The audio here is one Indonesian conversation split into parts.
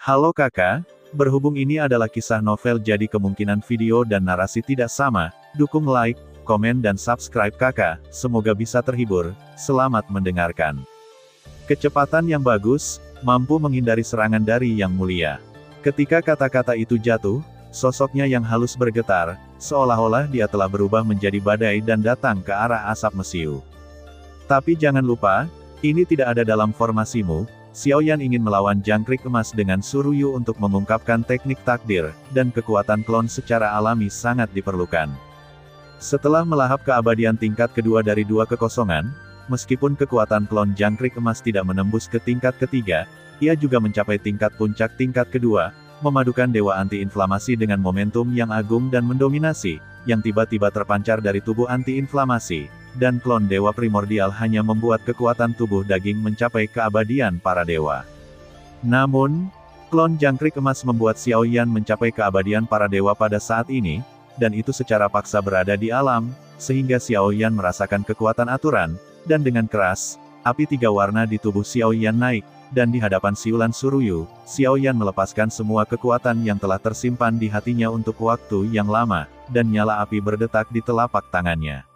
Halo kakak, berhubung ini adalah kisah novel jadi kemungkinan video dan narasi tidak sama, dukung like, komen dan subscribe kakak, semoga bisa terhibur, selamat mendengarkan. Kecepatan yang bagus, mampu menghindari serangan dari yang mulia. Ketika kata-kata itu jatuh, sosoknya yang halus bergetar, seolah-olah dia telah berubah menjadi badai dan datang ke arah asap mesiu. Tapi jangan lupa, ini tidak ada dalam formasimu. Xiaoyan ingin melawan jangkrik emas dengan Suruyu untuk mengungkapkan teknik takdir, dan kekuatan klon secara alami sangat diperlukan. Setelah melahap keabadian tingkat kedua dari dua kekosongan, meskipun kekuatan klon jangkrik emas tidak menembus ke tingkat ketiga, ia juga mencapai tingkat puncak tingkat kedua, memadukan dewa anti-inflamasi dengan momentum yang agung dan mendominasi, yang tiba-tiba terpancar dari tubuh anti-inflamasi. Dan klon dewa primordial hanya membuat kekuatan tubuh daging mencapai keabadian para dewa. Namun, klon jangkrik emas membuat Xiaoyan mencapai keabadian para dewa pada saat ini, dan itu secara paksa berada di alam, sehingga Xiaoyan merasakan kekuatan aturan, dan dengan keras, api tiga warna di tubuh Xiaoyan naik, dan di hadapan siulan Suruyu, Xiaoyan melepaskan semua kekuatan yang telah tersimpan di hatinya untuk waktu yang lama, dan nyala api berdetak di telapak tangannya.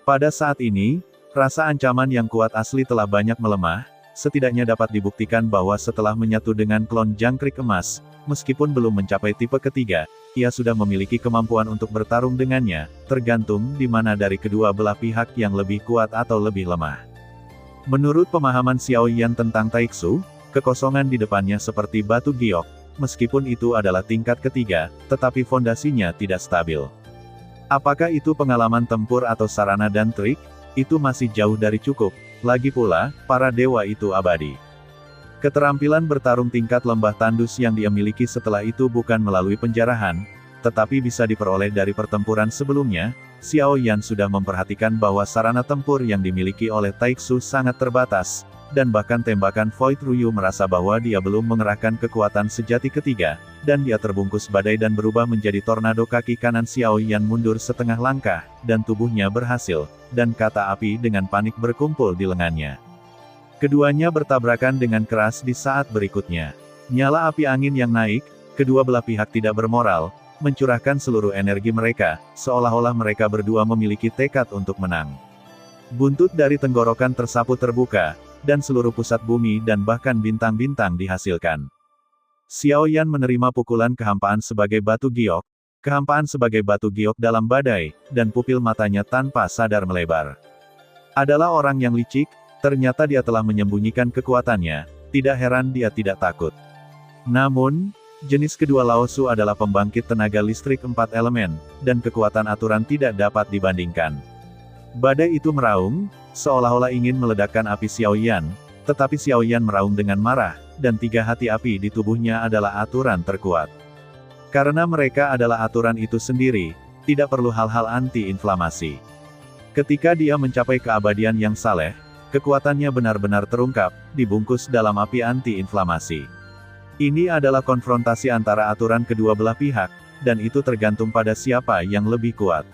Pada saat ini, rasa ancaman yang kuat asli telah banyak melemah, setidaknya dapat dibuktikan bahwa setelah menyatu dengan klon jangkrik emas, meskipun belum mencapai tipe ketiga, ia sudah memiliki kemampuan untuk bertarung dengannya, tergantung di mana dari kedua belah pihak yang lebih kuat atau lebih lemah. Menurut pemahaman Xiaoyan tentang Taiksu, kekosongan di depannya seperti batu giok, meskipun itu adalah tingkat ketiga, tetapi fondasinya tidak stabil. Apakah itu pengalaman tempur atau sarana dan trik? Itu masih jauh dari cukup. Lagi pula, para dewa itu abadi. Keterampilan bertarung tingkat lembah tandus yang dia miliki setelah itu bukan melalui penjarahan, tetapi bisa diperoleh dari pertempuran sebelumnya. Xiaoyan sudah memperhatikan bahwa sarana tempur yang dimiliki oleh Taiksu sangat terbatas, dan bahkan tembakan Void Ruyu merasa bahwa dia belum mengerahkan kekuatan sejati ketiga, dan dia terbungkus badai dan berubah menjadi tornado. Kaki kanan Xiaoyan mundur setengah langkah, dan tubuhnya berhasil, dan kata api dengan panik berkumpul di lengannya. Keduanya bertabrakan dengan keras di saat berikutnya. Nyala api angin yang naik, kedua belah pihak tidak bermoral, mencurahkan seluruh energi mereka, seolah-olah mereka berdua memiliki tekad untuk menang. Buntut dari tenggorokan tersapu terbuka, dan seluruh pusat bumi dan bahkan bintang-bintang dihasilkan. Xiaoyan menerima pukulan kehampaan sebagai batu giok, kehampaan sebagai batu giok dalam badai, dan pupil matanya tanpa sadar melebar. Adalah orang yang licik, ternyata dia telah menyembunyikan kekuatannya, tidak heran dia tidak takut. Namun, jenis kedua Laosu adalah pembangkit tenaga listrik 4 elemen, dan kekuatan aturan tidak dapat dibandingkan. Badai itu meraung, seolah-olah ingin meledakkan api Xiaoyan, tetapi Xiaoyan meraung dengan marah, dan tiga hati api di tubuhnya adalah aturan terkuat. Karena mereka adalah aturan itu sendiri, tidak perlu hal-hal anti-inflamasi. Ketika dia mencapai keabadian yang saleh, kekuatannya benar-benar terungkap, dibungkus dalam api anti-inflamasi. Ini adalah konfrontasi antara aturan kedua belah pihak, dan itu tergantung pada siapa yang lebih kuat.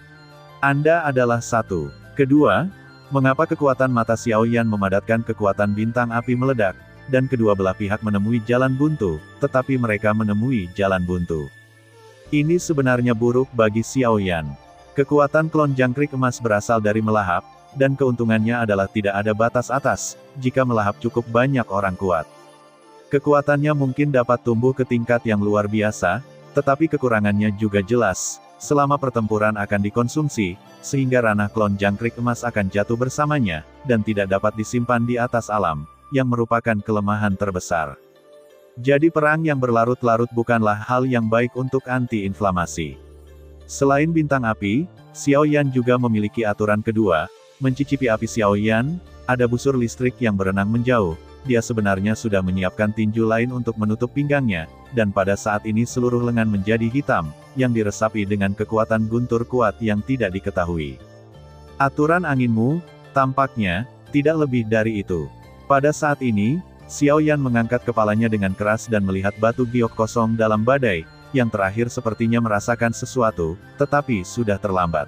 Anda adalah satu. Kedua, mengapa kekuatan mata Xiaoyan memadatkan kekuatan bintang api meledak, dan kedua belah pihak menemui jalan buntu, tetapi mereka menemui jalan buntu. Ini sebenarnya buruk bagi Xiaoyan. Kekuatan klon jangkrik emas berasal dari melahap, dan keuntungannya adalah tidak ada batas atas, jika melahap cukup banyak orang kuat. Kekuatannya mungkin dapat tumbuh ke tingkat yang luar biasa, tetapi kekurangannya juga jelas. Selama pertempuran akan dikonsumsi, sehingga ranah klon jangkrik emas akan jatuh bersamanya, dan tidak dapat disimpan di atas alam, yang merupakan kelemahan terbesar. Jadi perang yang berlarut-larut bukanlah hal yang baik untuk anti-inflamasi. Selain bintang api, Xiaoyan juga memiliki aturan kedua, mencicipi api Xiaoyan, ada busur listrik yang berenang menjauh. Dia sebenarnya sudah menyiapkan tinju lain untuk menutup pinggangnya, dan pada saat ini seluruh lengan menjadi hitam, yang diresapi dengan kekuatan guntur kuat yang tidak diketahui. Aturan anginmu, tampaknya, tidak lebih dari itu. Pada saat ini, Xiaoyan mengangkat kepalanya dengan keras dan melihat batu giok kosong dalam badai, yang terakhir sepertinya merasakan sesuatu, tetapi sudah terlambat.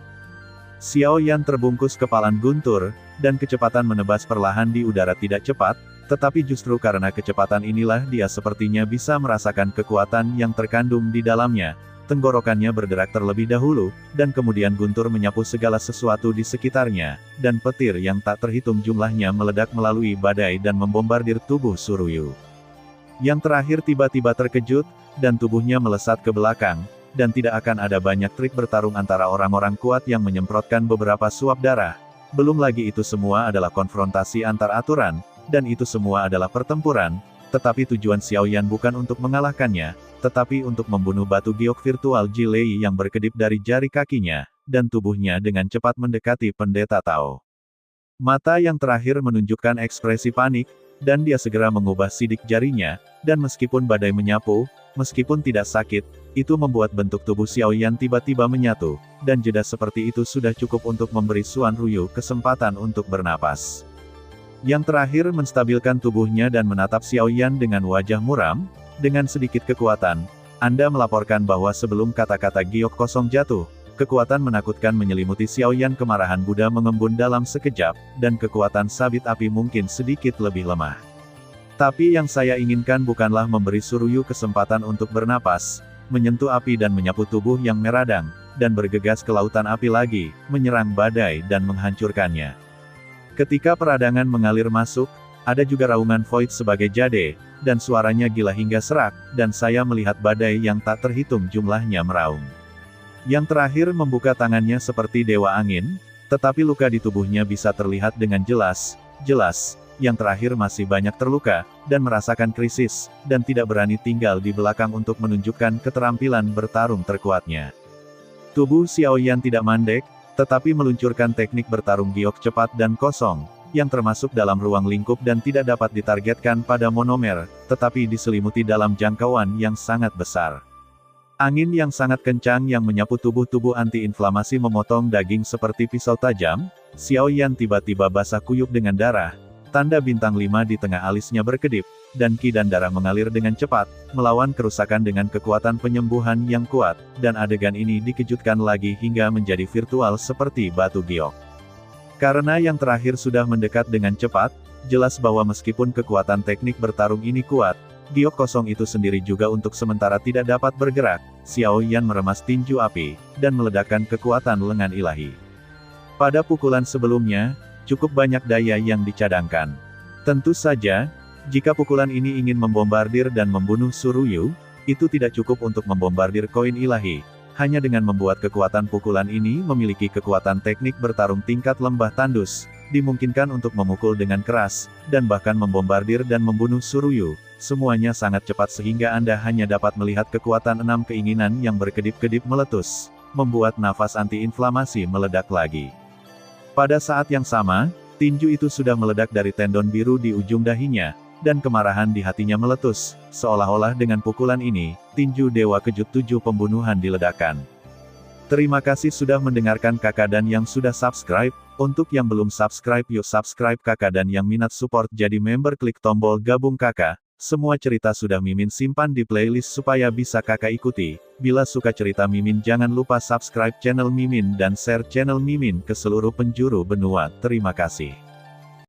Xiaoyan terbungkus kepalan guntur, dan kecepatan menebas perlahan di udara tidak cepat, Tetapi justru karena kecepatan inilah dia sepertinya bisa merasakan kekuatan yang terkandung di dalamnya. Tenggorokannya bergerak terlebih dahulu, dan kemudian guntur menyapu segala sesuatu di sekitarnya, dan petir yang tak terhitung jumlahnya meledak melalui badai dan membombardir tubuh Suruyu. Yang terakhir tiba-tiba terkejut, dan tubuhnya melesat ke belakang, dan tidak akan ada banyak trik bertarung antara orang-orang kuat yang menyemprotkan beberapa suap darah. Belum lagi itu semua adalah konfrontasi antar aturan, dan itu semua adalah pertempuran, tetapi tujuan Xiaoyan bukan untuk mengalahkannya, tetapi untuk membunuh batu giok virtual Jilei yang berkedip dari jari kakinya, dan tubuhnya dengan cepat mendekati pendeta Tao. Mata yang terakhir menunjukkan ekspresi panik, dan dia segera mengubah sidik jarinya, dan meskipun badai menyapu, meskipun tidak sakit, itu membuat bentuk tubuh Xiaoyan tiba-tiba menyatu, dan jeda seperti itu sudah cukup untuk memberi Xuan Ruyu kesempatan untuk bernapas. Yang terakhir menstabilkan tubuhnya dan menatap Xiaoyan dengan wajah muram. Dengan sedikit kekuatan, Anda melaporkan bahwa sebelum kata-kata giok kosong jatuh, kekuatan menakutkan menyelimuti Xiaoyan. Kemarahan Buddha mengembun dalam sekejap, dan kekuatan sabit api mungkin sedikit lebih lemah. Tapi yang saya inginkan bukanlah memberi Suruyu kesempatan untuk bernapas, menyentuh api dan menyapu tubuh yang meradang, dan bergegas ke lautan api lagi, menyerang badai dan menghancurkannya. Ketika peradangan mengalir masuk, ada juga raungan Void sebagai jade, dan suaranya gila hingga serak, dan saya melihat badai yang tak terhitung jumlahnya meraung. Yang terakhir membuka tangannya seperti dewa angin, tetapi luka di tubuhnya bisa terlihat dengan jelas. Yang terakhir masih banyak terluka, dan merasakan krisis, dan tidak berani tinggal di belakang untuk menunjukkan keterampilan bertarung terkuatnya. Tubuh Xiaoyan tidak mandek, tetapi meluncurkan teknik bertarung giok cepat dan kosong, yang termasuk dalam ruang lingkup dan tidak dapat ditargetkan pada monomer, tetapi diselimuti dalam jangkauan yang sangat besar. Angin yang sangat kencang yang menyapu tubuh-tubuh anti-inflamasi memotong daging seperti pisau tajam. Xiaoyan tiba-tiba basah kuyup dengan darah, tanda bintang 5 di tengah alisnya berkedip, dan ki dan darah mengalir dengan cepat, melawan kerusakan dengan kekuatan penyembuhan yang kuat, dan adegan ini dikejutkan lagi hingga menjadi virtual seperti batu giok. Karena yang terakhir sudah mendekat dengan cepat, jelas bahwa meskipun kekuatan teknik bertarung ini kuat, giok kosong itu sendiri juga untuk sementara tidak dapat bergerak. Xiaoyan meremas tinju api, dan meledakkan kekuatan lengan ilahi. Pada pukulan sebelumnya, cukup banyak daya yang dicadangkan. Tentu saja, jika pukulan ini ingin membombardir dan membunuh Suruyu, itu tidak cukup untuk membombardir koin ilahi. Hanya dengan membuat kekuatan pukulan ini memiliki kekuatan teknik bertarung tingkat lembah tandus, dimungkinkan untuk memukul dengan keras, dan bahkan membombardir dan membunuh Suruyu. Semuanya sangat cepat sehingga Anda hanya dapat melihat kekuatan 6 keinginan yang berkedip-kedip meletus, membuat nafas anti-inflamasi meledak lagi. Pada saat yang sama, tinju itu sudah meledak dari tendon biru di ujung dahinya, dan kemarahan di hatinya meletus, seolah-olah dengan pukulan ini, tinju Dewa Kejut 7 pembunuhan diledakkan. Terima kasih sudah mendengarkan kakak dan yang sudah subscribe. Untuk yang belum subscribe yuk subscribe kakak dan yang minat support jadi member klik tombol gabung kakak. Semua cerita sudah Mimin simpan di playlist supaya bisa kakak ikuti. Bila suka cerita Mimin jangan lupa subscribe channel Mimin dan share channel Mimin ke seluruh penjuru benua. Terima kasih.